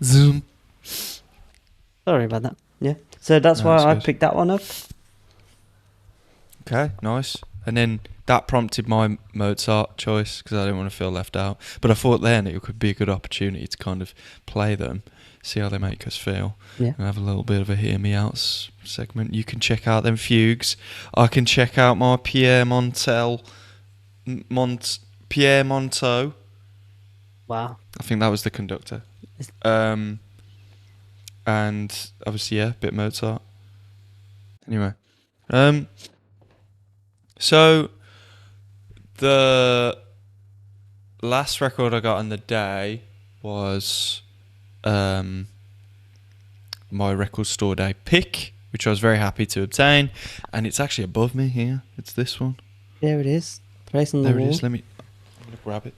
Speaker 1: Zoom.
Speaker 2: Sorry about that. Yeah. So that's why I picked that one up.
Speaker 1: Okay, nice. And then that prompted my Mozart choice because I didn't want to feel left out. But I thought then it could be a good opportunity to kind of play them, see how they make us feel, and have a little bit of a hear me out segment. You can check out them fugues. I can check out my Pierre Monteau.
Speaker 2: Wow.
Speaker 1: I think that was the conductor. And obviously, yeah, bit Mozart. Anyway, so the last record I got on the day was my record store day pick, which I was very happy to obtain, and it's actually above me here. It's this one.
Speaker 2: There it is. Place on the wall.
Speaker 1: There it is. I'm gonna grab it.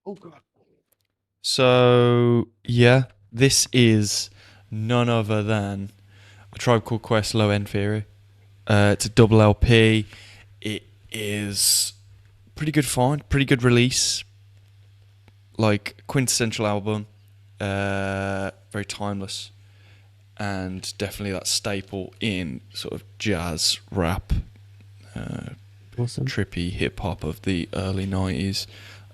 Speaker 1: Oh god. So yeah, this is none other than A Tribe Called Quest Low End Theory. It's a double LP. It is pretty good find, pretty good release. Like quintessential album, very timeless, and definitely that staple in sort of jazz, rap,
Speaker 2: awesome.
Speaker 1: trippy hip hop of the early 90s.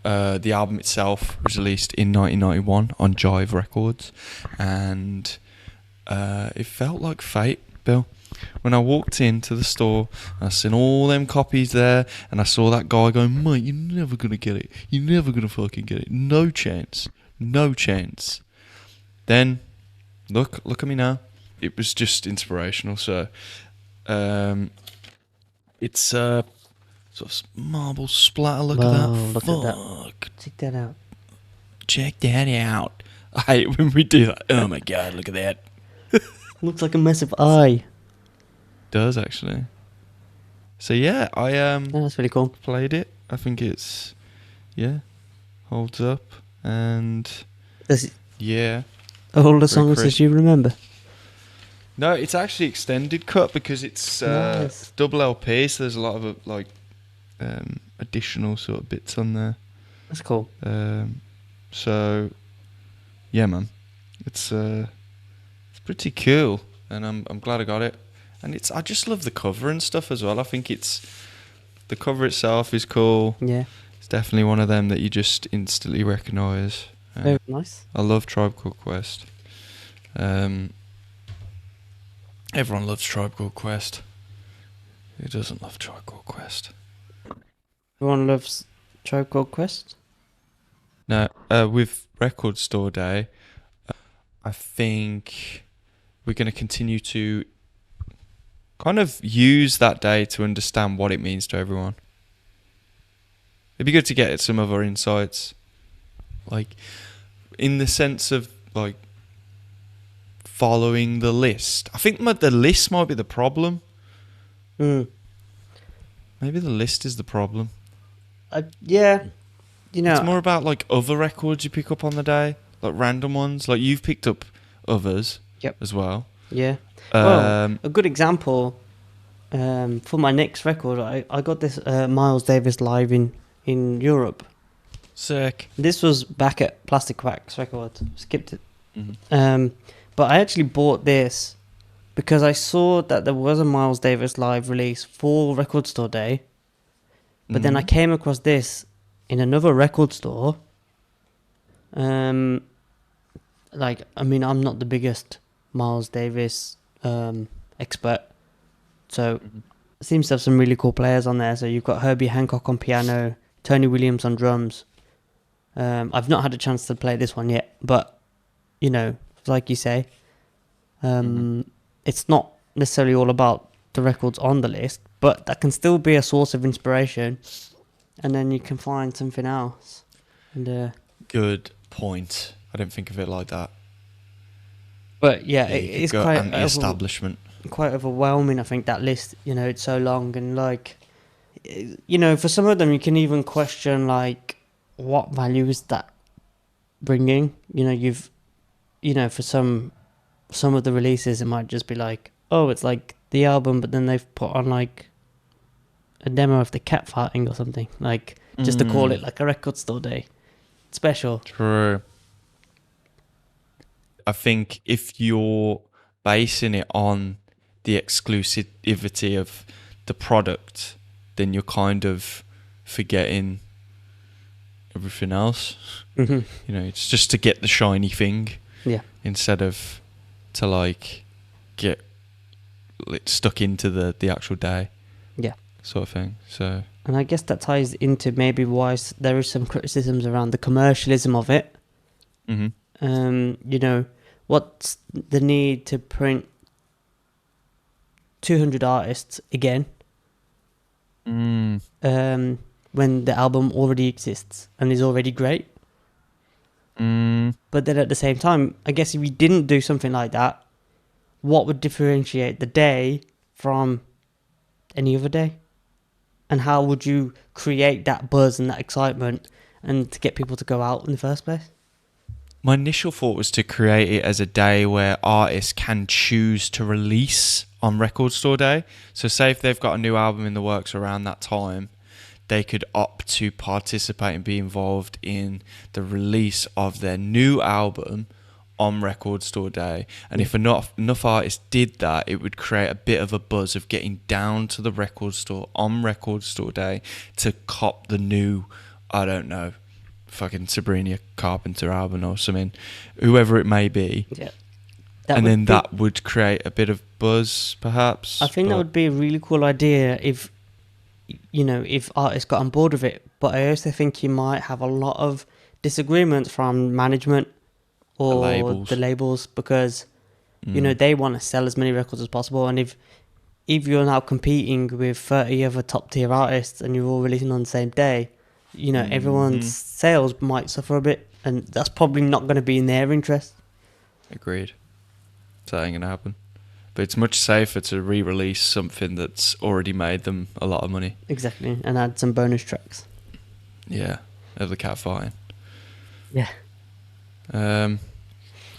Speaker 1: The album itself was released in 1991 on Jive Records, and it felt like fate, Bill. When I walked into the store, I seen all them copies there, and I saw that guy going, "Mate, you're never gonna get it. You're never gonna fucking get it. No chance. No chance." Then, look at me now. It was just inspirational. So, it's sort of marble splatter. Look at that.
Speaker 2: Look
Speaker 1: Fuck.
Speaker 2: at that. Check that out.
Speaker 1: Check that out. I hate when we do that. Oh my god, look at that.
Speaker 2: Looks like a massive eye.
Speaker 1: Does actually. So yeah, I
Speaker 2: That's really cool.
Speaker 1: played it. I think it's holds up, and
Speaker 2: Does it,
Speaker 1: yeah.
Speaker 2: all the songs
Speaker 1: crisp.
Speaker 2: that you remember?
Speaker 1: No, it's actually extended cut because it's
Speaker 2: Nice.
Speaker 1: double LP, so there's a lot of additional sort of bits on there.
Speaker 2: That's cool.
Speaker 1: So yeah, man, it's pretty cool, and I'm glad I got it. And I just love the cover and stuff as well. I think the cover itself is cool.
Speaker 2: Yeah.
Speaker 1: It's definitely one of them that you just instantly recognise.
Speaker 2: Very nice.
Speaker 1: I love Tribe Called Quest. Everyone loves Tribe Called Quest. Who doesn't love Tribe Called Quest?
Speaker 2: Everyone loves Tribe Called Quest.
Speaker 1: Now, with Record Store Day, I think we're going to continue to kind of use that day to understand what it means to everyone. It'd be good to get some other insights, like in the sense of like following the list. I think the list might be the problem.
Speaker 2: Mm.
Speaker 1: Maybe the list is the problem.
Speaker 2: Yeah. You know,
Speaker 1: It's more about like other records you pick up on the day, like random ones. Like you've picked up others as well.
Speaker 2: yeah. Well, a good example for my next record, I got this Miles Davis live in Europe.
Speaker 1: Sick.
Speaker 2: This was back at Plastic Wax Records. Skipped it.
Speaker 1: Mm-hmm.
Speaker 2: But I actually bought this because I saw that there was a Miles Davis live release for Record Store Day. But then I came across this in another record store. I'm not the biggest Miles Davis expert. So it seems to have some really cool players on there. So you've got Herbie Hancock on piano, Tony Williams on drums. I've not had a chance to play this one yet, but you know, like you say, it's not necessarily all about the records on the list, but that can still be a source of inspiration, and then you can find something else. And
Speaker 1: Good point. I didn't think of it like that.
Speaker 2: but yeah, it's quite
Speaker 1: anti-establishment.
Speaker 2: quite overwhelming. I think that list, you know, it's so long, and like you know, for some of them, you can even question like, what value is that bringing? You know, for some of the releases, it might just be like, oh, it's like the album, but then they've put on like a demo of the cat farting or something, like just to call it like a record store day special.
Speaker 1: True. I think if you're basing it on the exclusivity of the product, then you're kind of forgetting everything else.
Speaker 2: Mm-hmm.
Speaker 1: You know, it's just to get the shiny thing.
Speaker 2: Yeah.
Speaker 1: Instead of to like get stuck into the actual day.
Speaker 2: Yeah.
Speaker 1: Sort of thing. So.
Speaker 2: And I guess that ties into maybe why there is some criticisms around the commercialism of it.
Speaker 1: Mm-hmm.
Speaker 2: You know, what's the need to print 200 artists again? When the album already exists and is already great. But then at the same time, I guess if you didn't do something like that, what would differentiate the day from any other day? And how would you create that buzz and that excitement and to get people to go out in the first place?
Speaker 1: My initial thought was to create it as a day where artists can choose to release on Record Store Day. So say if they've got a new album in the works around that time, they could opt to participate and be involved in the release of their new album on Record Store Day. And if enough artists did that, it would create a bit of a buzz of getting down to the record store on Record Store Day to cop the new, I don't know, fucking Sabrina Carpenter album or something, whoever it may be.
Speaker 2: Yeah.
Speaker 1: That would create a bit of buzz, perhaps.
Speaker 2: I think that would be a really cool idea if artists got on board with it. But I also think you might have a lot of disagreements from management or the labels because, they want to sell as many records as possible. And if you're now competing with 30 other top tier artists and you're all releasing on the same day, everyone's sales might suffer a bit. And that's probably not going to be in their interest.
Speaker 1: Agreed. That ain't going to happen. But it's much safer to re-release something that's already made them a lot of money.
Speaker 2: Exactly, and add some bonus tracks.
Speaker 1: Yeah, of the cat fighting.
Speaker 2: Yeah.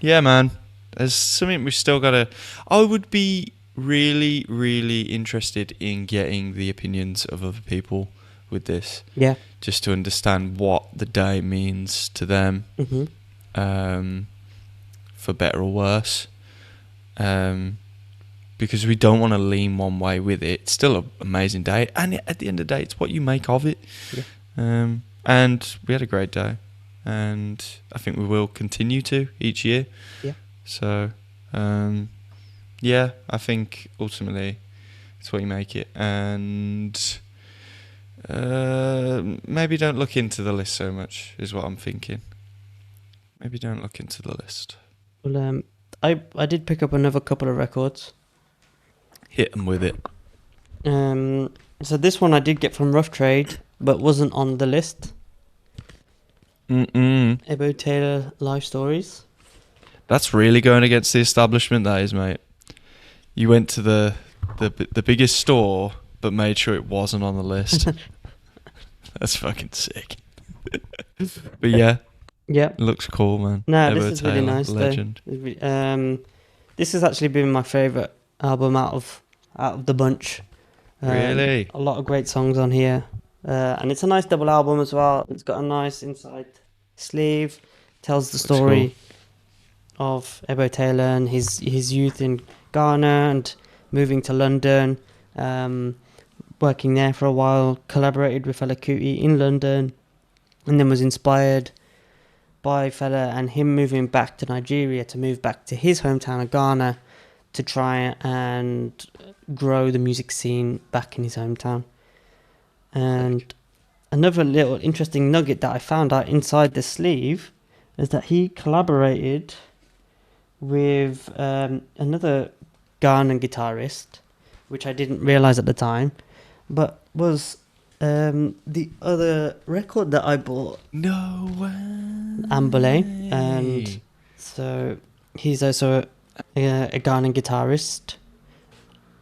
Speaker 1: Yeah, man. There's something we've still got to... I would be really, really interested in getting the opinions of other people with this.
Speaker 2: Yeah.
Speaker 1: Just to understand what the day means to them.
Speaker 2: Mm-hmm.
Speaker 1: For better or worse. Because we don't want to lean one way with it. It's still an amazing day, and at the end of the day, it's what you make of it.
Speaker 2: Yeah.
Speaker 1: And we had a great day, and I think we will continue to each year.
Speaker 2: Yeah.
Speaker 1: So, I think ultimately it's what you make it, and maybe don't look into the list so much is what I'm thinking. Maybe don't look into the list.
Speaker 2: Well, I did pick up another couple of records.
Speaker 1: Hit them with it.
Speaker 2: So this one I did get from Rough Trade, but wasn't on the list. Ebo Taylor Life Stories.
Speaker 1: That's really going against the establishment, that is, mate. You went to the biggest store, but made sure it wasn't on the list. That's fucking sick. But yeah.
Speaker 2: Yeah.
Speaker 1: It looks cool, man.
Speaker 2: No,
Speaker 1: Ebo
Speaker 2: this is
Speaker 1: Taylor,
Speaker 2: really nice.
Speaker 1: legend.
Speaker 2: This has actually been my favourite album out of the bunch.
Speaker 1: Really?
Speaker 2: A lot of great songs on here. And it's a nice double album as well. It's got a nice inside sleeve. Tells the story of Ebo Taylor and his youth in Ghana and moving to London. Working there for a while. Collaborated with Fela Kuti in London. And then was inspired by Fela and him moving back to Nigeria to move back to his hometown of Ghana to try and grow the music scene back in his hometown. And another little interesting nugget that I found out inside the sleeve is that he collaborated with another Ghanaian guitarist, which I didn't realise at the time, but was the other record that I bought.
Speaker 1: No way.
Speaker 2: Ambole. And so he's also a Ghanaian guitarist.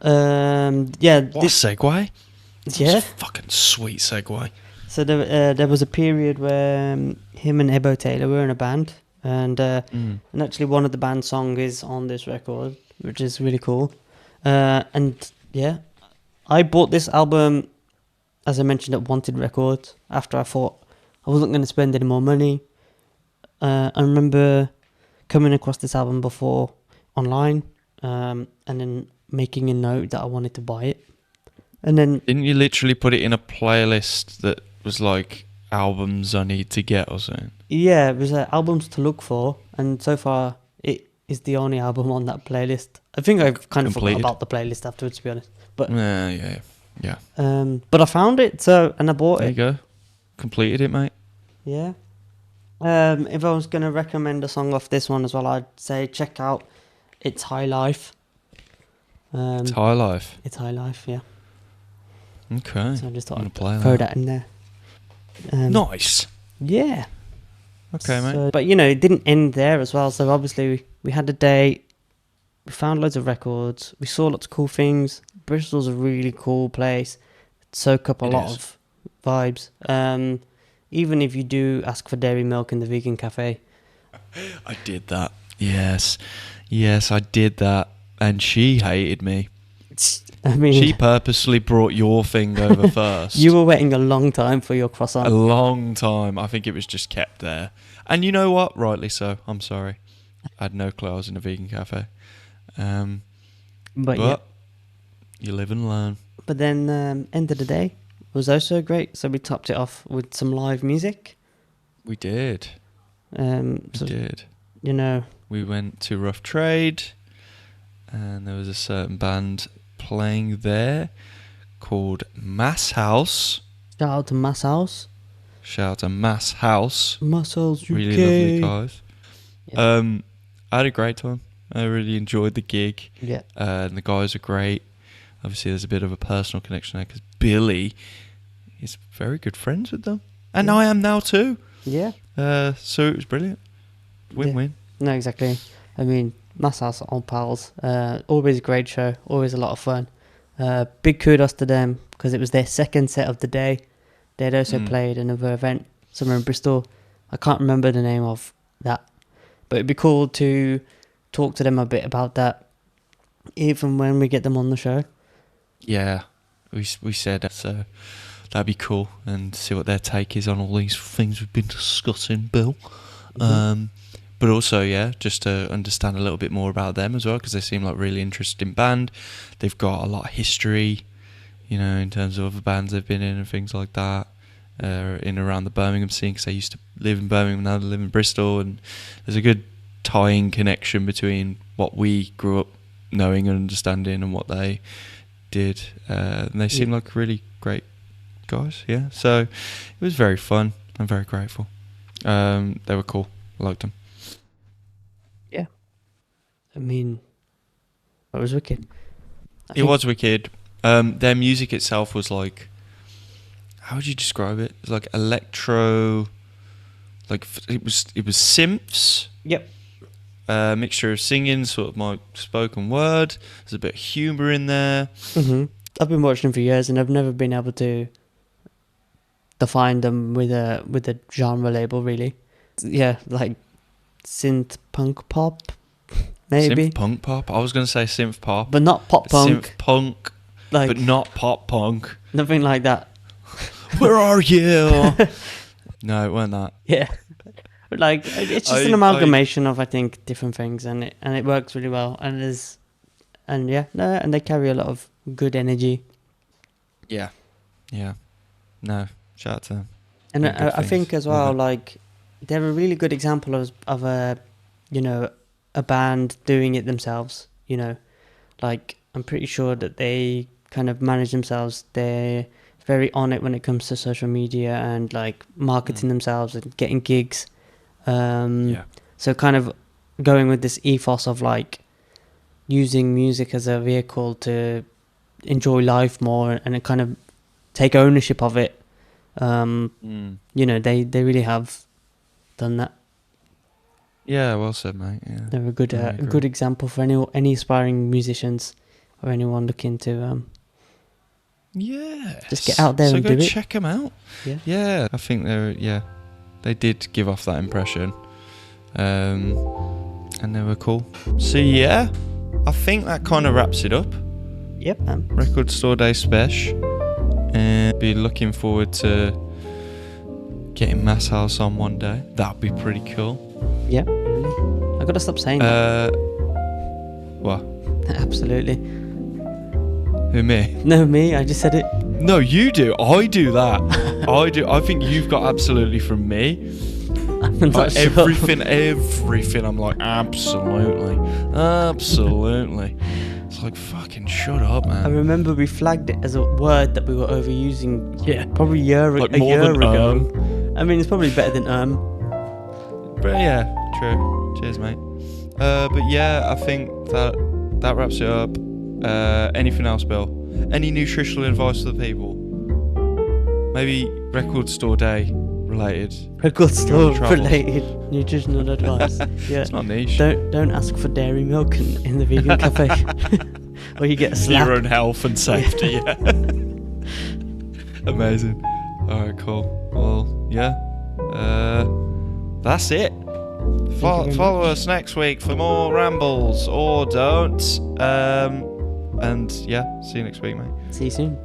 Speaker 1: What a segue.
Speaker 2: Yeah.
Speaker 1: Fucking sweet segue.
Speaker 2: So there was a period where him and Ebo Taylor were in a band, and actually one of the band songs is on this record, which is really cool. And yeah, I bought this album, as I mentioned, at Wanted Records after I thought I wasn't going to spend any more money. I remember coming across this album before online, and then making a note that I wanted to buy it. And then
Speaker 1: Didn't you literally put it in a playlist that was like albums I need to get or something?
Speaker 2: yeah, it was albums to look for, and so far it is the only album on that playlist. I think I've kind of forgot
Speaker 1: Completed.
Speaker 2: about the playlist afterwards, to be honest. But
Speaker 1: Yeah.
Speaker 2: but I found it, and I bought
Speaker 1: There
Speaker 2: it.
Speaker 1: you go. Completed it, mate.
Speaker 2: Yeah. If I was going to recommend a song off this one as well, I'd say check out It's High Life.
Speaker 1: It's High Life.
Speaker 2: It's High Life, yeah.
Speaker 1: Okay.
Speaker 2: So I just thought
Speaker 1: I'm
Speaker 2: I'd
Speaker 1: gonna play
Speaker 2: throw
Speaker 1: that.
Speaker 2: that in there.
Speaker 1: Nice.
Speaker 2: Yeah.
Speaker 1: Okay, mate.
Speaker 2: So, but it didn't end there as well. So obviously we had a day. We found loads of records. We saw lots of cool things. Bristol's a really cool place. Soak up a
Speaker 1: It
Speaker 2: lot
Speaker 1: is.
Speaker 2: of vibes. Even if you do ask for dairy milk in the vegan cafe.
Speaker 1: I did that. Yes, I did that, and she hated me.
Speaker 2: I mean,
Speaker 1: She purposely brought your thing over first.
Speaker 2: you were waiting a long time for your croissant.
Speaker 1: A long time. I think it was just kept there. And you know what? Rightly so. I'm sorry. I had no clue I was in a vegan cafe.
Speaker 2: But yeah.
Speaker 1: You live and learn.
Speaker 2: But then end of the day was also great. So we topped it off with some live music.
Speaker 1: We did.
Speaker 2: So,
Speaker 1: We did. We went to Rough Trade, and there was a certain band playing there called Mass House.
Speaker 2: shout out to Mass House.
Speaker 1: Shout out to Mass House.
Speaker 2: Mass House UK.
Speaker 1: Really lovely guys.
Speaker 2: Yeah.
Speaker 1: I had a great time. I really enjoyed the gig.
Speaker 2: Yeah.
Speaker 1: And the guys are great. Obviously, there's a bit of a personal connection there because Billy is very good friends with them. And
Speaker 2: Yeah.
Speaker 1: I am now too.
Speaker 2: Yeah.
Speaker 1: So it was brilliant. Win-win.
Speaker 2: No, exactly. I mean, Mass House, old pals. Always a great show. Always a lot of fun. Big kudos to them because it was their second set of the day. They'd also played another event somewhere in Bristol. I can't remember the name of that. But it'd be cool to talk to them a bit about that, even when we get them on the show.
Speaker 1: Yeah, we said so. That'd be cool, and see what their take is on all these things we've been discussing, Bill.
Speaker 2: Mhm.
Speaker 1: But also, yeah, just to understand a little bit more about them as well, because they seem like a really interesting band. They've got a lot of history, in terms of other bands they've been in and things like that, in and around the Birmingham scene, because they used to live in Birmingham, now they live in Bristol, and there's a good tying connection between what we grew up knowing and understanding and what they did. And they seem like really great guys, yeah. So it was very fun. I'm very grateful. They were cool. I liked them.
Speaker 2: Yeah. I mean, it was wicked.
Speaker 1: It was wicked. Their music itself was like, how would you describe it? It was like electro, like it was synths.
Speaker 2: Yep.
Speaker 1: Mixture of singing, sort of my spoken word. There's a bit of humour in there.
Speaker 2: Mm-hmm. I've been watching them for years, and I've never been able to define them with a genre label, really. Yeah, like synth punk pop, maybe.
Speaker 1: Synth punk pop. I was going to say synth pop.
Speaker 2: But not pop punk.
Speaker 1: Synth punk,
Speaker 2: Like,
Speaker 1: but not pop punk.
Speaker 2: nothing like that.
Speaker 1: Where are you? No, it weren't that.
Speaker 2: Yeah. But like, it's just an amalgamation of, I think, different things, and it works really well. And they carry a lot of good energy.
Speaker 1: Yeah. No, shout out to them.
Speaker 2: And
Speaker 1: Good
Speaker 2: I think
Speaker 1: things.
Speaker 2: as well,
Speaker 1: Love it.
Speaker 2: like, they're a really good example of a band doing it themselves. Like, I'm pretty sure that they kind of manage themselves. They're very on it when it comes to social media and like marketing themselves and getting gigs. So kind of going with this ethos of like using music as a vehicle to enjoy life more and kind of take ownership of it. They really have done that.
Speaker 1: Yeah, well said, mate. Yeah.
Speaker 2: They're a good
Speaker 1: I agree.
Speaker 2: good example for any aspiring musicians or anyone looking to
Speaker 1: Yeah.
Speaker 2: Just get out there
Speaker 1: so
Speaker 2: and
Speaker 1: go
Speaker 2: do it.
Speaker 1: check them out.
Speaker 2: Yeah.
Speaker 1: Yeah, I think they did give off that impression. And they were cool. So yeah, I think that kind of wraps it up.
Speaker 2: Yep.
Speaker 1: Record Store Day special. And be looking forward to getting Mass House on one day. That'd be pretty cool.
Speaker 2: Yep. Really. I gotta stop saying that.
Speaker 1: What?
Speaker 2: Absolutely.
Speaker 1: Who, me?
Speaker 2: No, me. I just said it.
Speaker 1: No, you do. I do that. I do. I think you've got absolutely from me.
Speaker 2: I'm not sure.
Speaker 1: Everything. I'm like, absolutely. It's like, fucking shut up, man.
Speaker 2: I remember we flagged it as a word that we were overusing.
Speaker 1: Yeah.
Speaker 2: Probably a year ago. I mean, it's probably better than
Speaker 1: But yeah, true. Cheers, mate. But yeah, I think that wraps it up. Anything else, Bill? Any nutritional advice to the people? Maybe Record Store Day related.
Speaker 2: Record store related nutritional advice. Yeah.
Speaker 1: It's not niche.
Speaker 2: Don't ask for dairy milk in the vegan cafe, or you get a slap.
Speaker 1: Your own health and safety. Yeah. Amazing. All right, cool. Well, yeah. That's it. Follow us next week for more rambles, or don't. And yeah, see you next week, mate.
Speaker 2: See you soon.